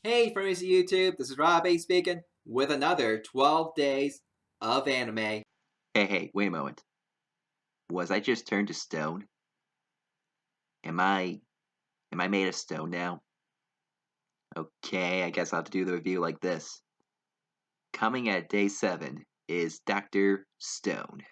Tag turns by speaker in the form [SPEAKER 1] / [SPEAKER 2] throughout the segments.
[SPEAKER 1] Hey friends of YouTube, this is Robbie speaking with another 12 days of anime.
[SPEAKER 2] Hey, wait a moment. Was I just turned to stone? Am I am I made of stone now? Okay, I guess I'll have to do the review like this. Coming at day 7 is Dr. Stone.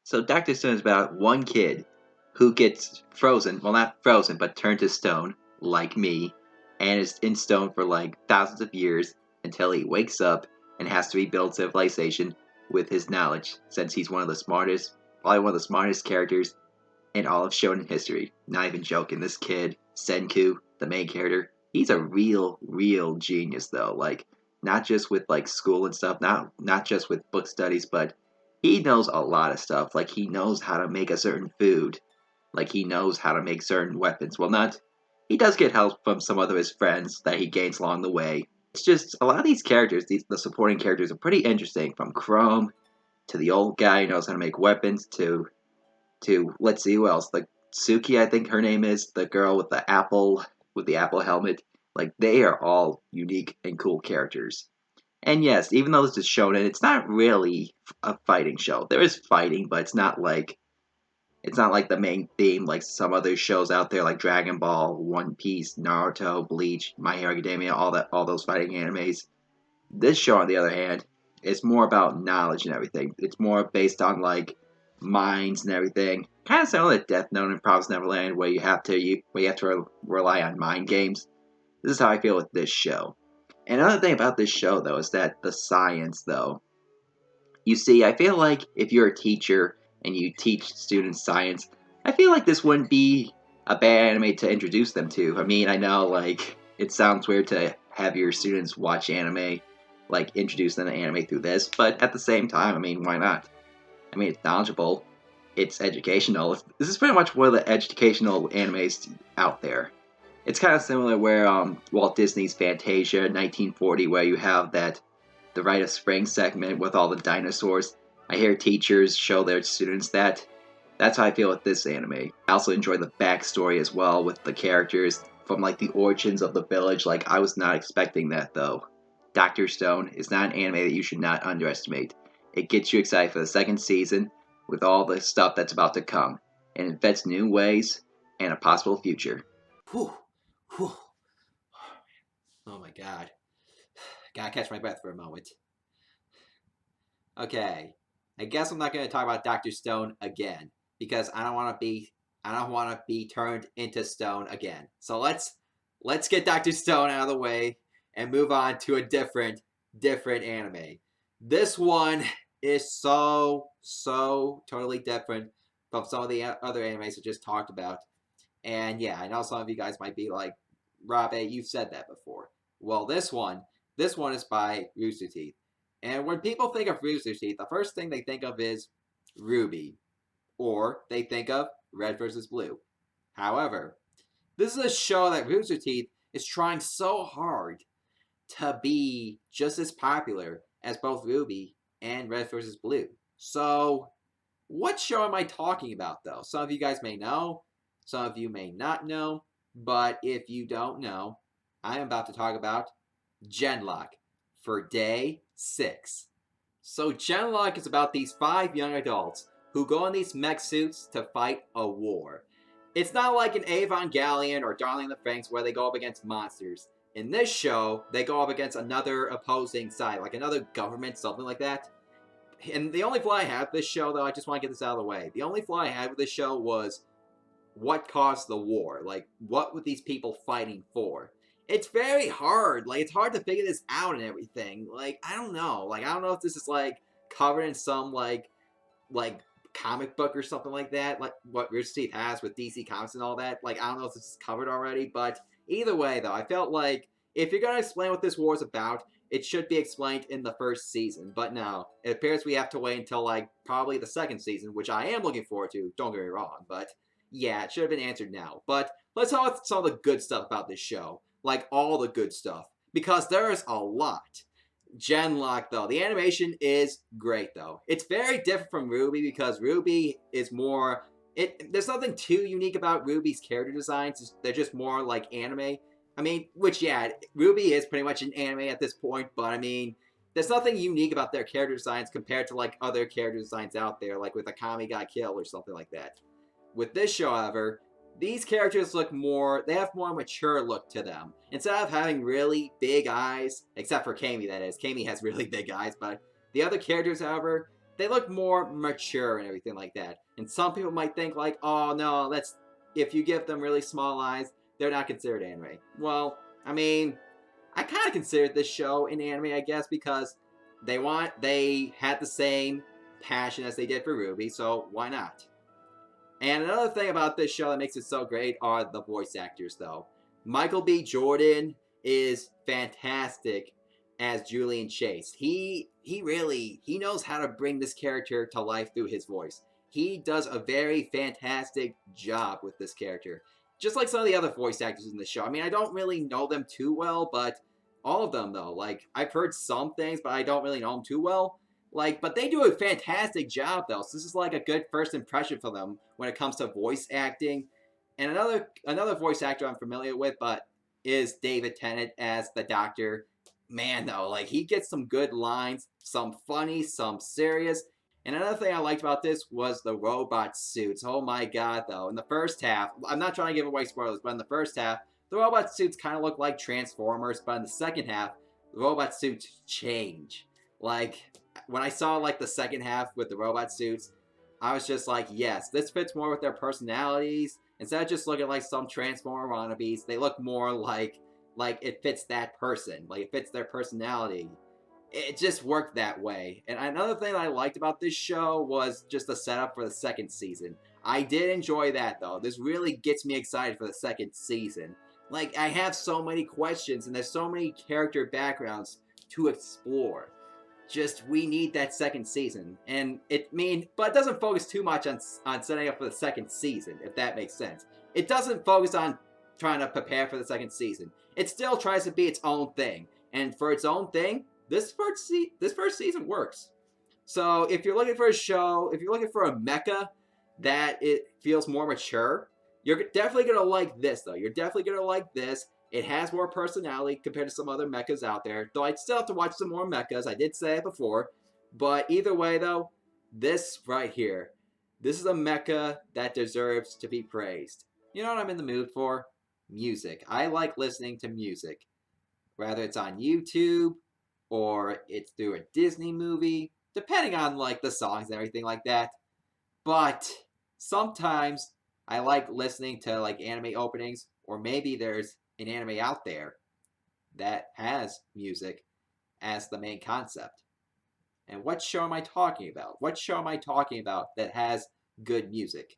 [SPEAKER 2] So Dr. Stone is about one kid who gets frozen, well not frozen, but turned to stone, like me, and is in stone for like thousands of years until he wakes up and has to rebuild civilization with his knowledge, since he's probably one of the smartest characters in all of shonen history. Not even joking. This kid, Senku, the main character, he's a real genius though. Like not just with like school and stuff, not just with book studies, but he knows a lot of stuff. Like he knows how to make a certain food. Like he knows how to make certain weapons. Well, not he does get help from some other of his friends that he gains along the way. It's just a lot of these characters, the supporting characters, are pretty interesting. From Chrome to the old guy who knows how to make weapons to let's see who else. Like Suki, I think her name is the girl with the apple helmet. Like they are all unique and cool characters. And yes, even though this is shonen, it's not really a fighting show. There is fighting, but it's not like the main theme like some other shows out there like Dragon Ball, One Piece, Naruto, Bleach, My Hero Academia, all those fighting animes. This show, on the other hand, is more about knowledge and everything. It's more based on like minds and everything. Kind of similar to Death Note and Promised Neverland, where you have to rely on mind games. This is how I feel with this show. And another thing about this show, though, is that the science, though. You see, I feel like if you're a teacher and you teach students science, I feel like this wouldn't be a bad anime to introduce them to. I mean, I know, like, it sounds weird to have your students watch anime, like, introduce them to anime through this, but at the same time, I mean, why not? I mean, it's knowledgeable, it's educational. This is pretty much one of the educational animes out there. It's kind of similar where Walt Disney's Fantasia 1940, where you have that the Rite of Spring segment with all the dinosaurs. I hear teachers show their students that. That's how I feel with this anime. I also enjoy the backstory as well with the characters from like the origins of the village. Like I was not expecting that though. Doctor Stone is not an anime that you should not underestimate. It gets you excited for the second season with all the stuff that's about to come, and it vets new ways and a possible future.
[SPEAKER 1] Whew, whew. Oh my god. Gotta catch my breath for a moment. Okay, I guess I'm not gonna talk about Dr. Stone again because I don't want to be turned into stone again. So let's get Dr. Stone out of the way and move on to a different anime. This one is so totally different from some of the other animes I just talked about. And yeah, I know some of you guys might be like, Rob, you've said that before. Well, this one is by Rooster Teeth. And when people think of Rooster Teeth, the first thing they think of is Ruby, or they think of Red versus Blue. However, this is a show that Rooster Teeth is trying so hard to be just as popular as both Ruby and Red versus Blue. So, what show am I talking about, though? Some of you guys may know, some of you may not know, but if you don't know, I am about to talk about Genlock for day 6. So, Genlock is about these 5 young adults who go in these mech suits to fight a war. It's not like an Evangelion or Darling in the Franxx where they go up against monsters. In this show, they go up against another opposing side, like another government, something like that. And the only flaw I had with this show, though, I just want to get this out of the way. The only flaw I had with this show was what caused the war. Like, what were these people fighting for? It's very hard. Like, it's hard to figure this out and everything. Like, I don't know. Like, I don't know if this is like covered in some like comic book or something like that, like what Rooster Teeth has with DC Comics and all that. Like, I don't know if this is covered already, but either way, though, I felt like if you're gonna explain what this war is about, it should be explained in the first season. But no, it appears we have to wait until like probably the second season, which I am looking forward to. Don't get me wrong, but yeah, it should have been answered now. But let's talk about some of the good stuff about this show, like all the good stuff, because there's a lot. Genlock, though, the animation is great, though. It's very different from Ruby because Ruby is more. There's nothing too unique about Ruby's character designs. They're just more like anime. I mean, which yeah, Ruby is pretty much an anime at this point, but I mean, there's nothing unique about their character designs compared to like other character designs out there, like with Akami got killed or something like that. With this show, however, these characters look more, they have more mature look to them. Instead of having really big eyes, except for Kami, that is. Kami has really big eyes, but the other characters, however, they look more mature and everything like that. And some people might think like, oh no, that's, if you give them really small eyes, they're not considered anime. Well, I mean, I kind of considered this show an anime, I guess, because they had the same passion as they did for Ruby, so why not? And another thing about this show that makes it so great are the voice actors, though. Michael B. Jordan is fantastic as Julian Chase. He knows how to bring this character to life through his voice. He does a very fantastic job with this character. Just like some of the other voice actors in the show. I mean, I don't really know them too well, but all of them though. Like I've heard some things, but I don't really know them too well. Like, but they do a fantastic job though. So this is like a good first impression for them when it comes to voice acting. And another voice actor I'm familiar with, but is David Tennant as the Doctor. Man, though, like he gets some good lines, some funny, some serious. And another thing I liked about this was the robot suits. Oh my god, though. In the first half, I'm not trying to give away spoilers, but in the first half, the robot suits kind of look like Transformers, but in the second half, the robot suits change. Like, when I saw like the second half with the robot suits, I was just like, yes, this fits more with their personalities. Instead of just looking like some Transformer wannabes, they look more like it fits that person, like it fits their personality. It just worked that way. And another thing that I liked about this show was just the setup for the second season. I did enjoy that though. This really gets me excited for the second season. Like I have so many questions and there's so many character backgrounds to explore. Just we need that second season, and but it doesn't focus too much on setting up for the second season, if that makes sense. It doesn't focus on trying to prepare for the second season. It still tries to be its own thing, and for its own thing, this first season works. So if you're looking for a show, if you're looking for a mecha that it feels more mature, you're definitely gonna like this though. You're definitely gonna like this. It has more personality compared to some other mechas out there, though I'd still have to watch some more mechas. I did say it before. But either way, though, this right here, this is a mecha that deserves to be praised. You know what I'm in the mood for? Music. I like listening to music. Whether it's on YouTube or it's through a Disney movie, depending on like the songs and everything like that. But sometimes I like listening to like anime openings, or maybe there's an anime out there that has music as the main concept. And what show am I talking about? What show am I talking about that has good music?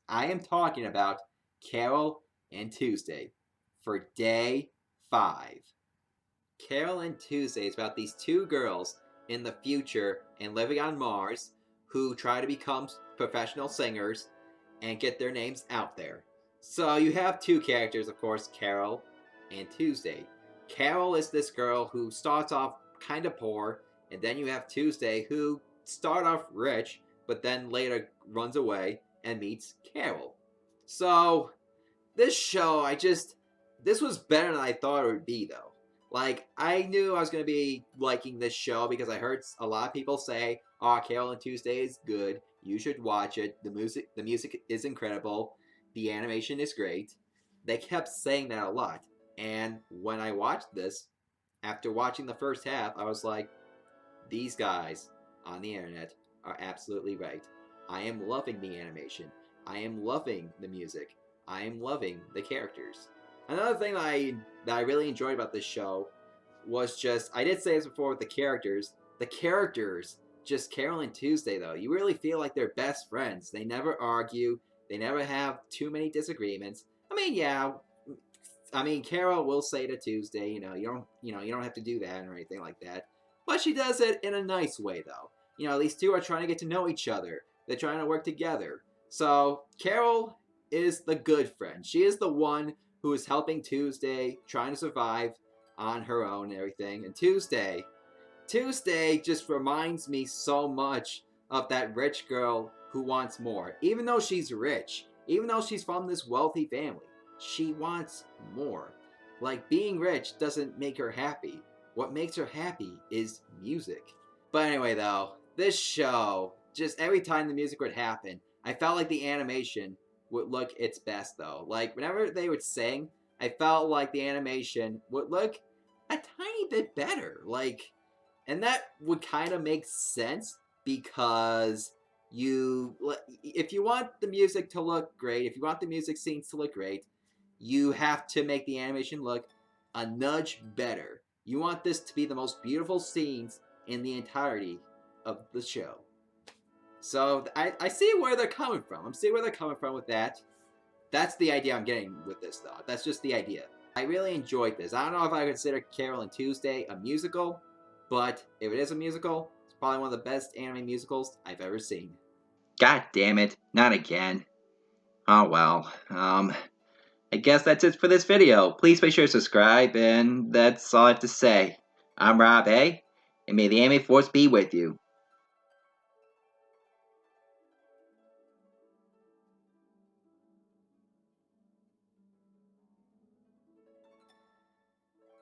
[SPEAKER 1] I am talking about Carol and Tuesday for day 5. Carol and Tuesday is about these two girls in the future and living on Mars who try to become professional singers and get their names out there. So you have two characters, of course, Carol and Tuesday. Carol is this girl who starts off kind of poor, and then you have Tuesday who starts off rich, but then later runs away and meets Carol. So this show, this was better than I thought it would be, though. Like, I knew I was going to be liking this show because I heard a lot of people say, oh, Carol and Tuesday is good. You should watch it. The music is incredible. The animation is great. They kept saying that a lot. And when I watched this, after watching the first half, I was like, these guys on the internet are absolutely right. I am loving the animation. I am loving the music. I am loving the characters. Another thing that I really enjoyed about this show was just, I did say this before with the characters. The characters, just Carol and Tuesday though, you really feel like they're best friends. They never argue. They never have too many disagreements. Carol will say to Tuesday, you don't have to do that or anything like that. But she does it in a nice way though. These two are trying to get to know each other. They're trying to work together. So Carol is the good friend. She is the one who is helping Tuesday, trying to survive on her own and everything. And Tuesday just reminds me so much of that rich girl who wants more. Even though she's rich, even though she's from this wealthy family, she wants more. Like, being rich doesn't make her happy. What makes her happy is music. But anyway, though, this show, just every time the music would happen, I felt like the animation would look its best, though. Like, whenever they would sing, I felt like the animation would look a tiny bit better. Like, and that would kind of make sense because if you want the music to look great, if you want the music scenes to look great, you have to make the animation look a nudge better. You want this to be the most beautiful scenes in the entirety of the show. So I see where they're coming from. I'm seeing where they're coming from with that. That's the idea I'm getting with this, though. That's just the idea. I really enjoyed this. I don't know if I consider Carol and Tuesday a musical, but if it is a musical, it's probably one of the best anime musicals I've ever seen.
[SPEAKER 2] God damn it, not again. Oh well, I guess that's it for this video. Please make sure to subscribe, and that's all I have to say. I'm Rob A, and may the anime force be with you.